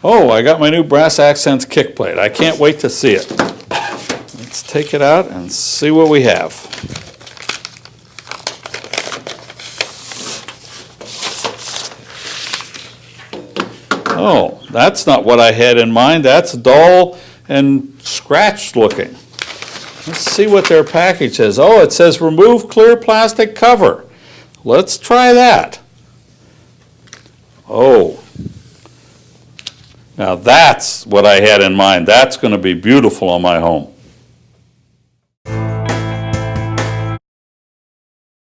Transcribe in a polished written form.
Oh, I got my new Brass Accents kick plate. I can't wait to see it. Let's take it out and see what we have. Oh, that's not what I had in mind. That's dull and scratched looking. Let's see what their package says. Oh, it says remove clear plastic cover. Let's try that. Oh, now that's what I had in mind. That's going to be beautiful on my home.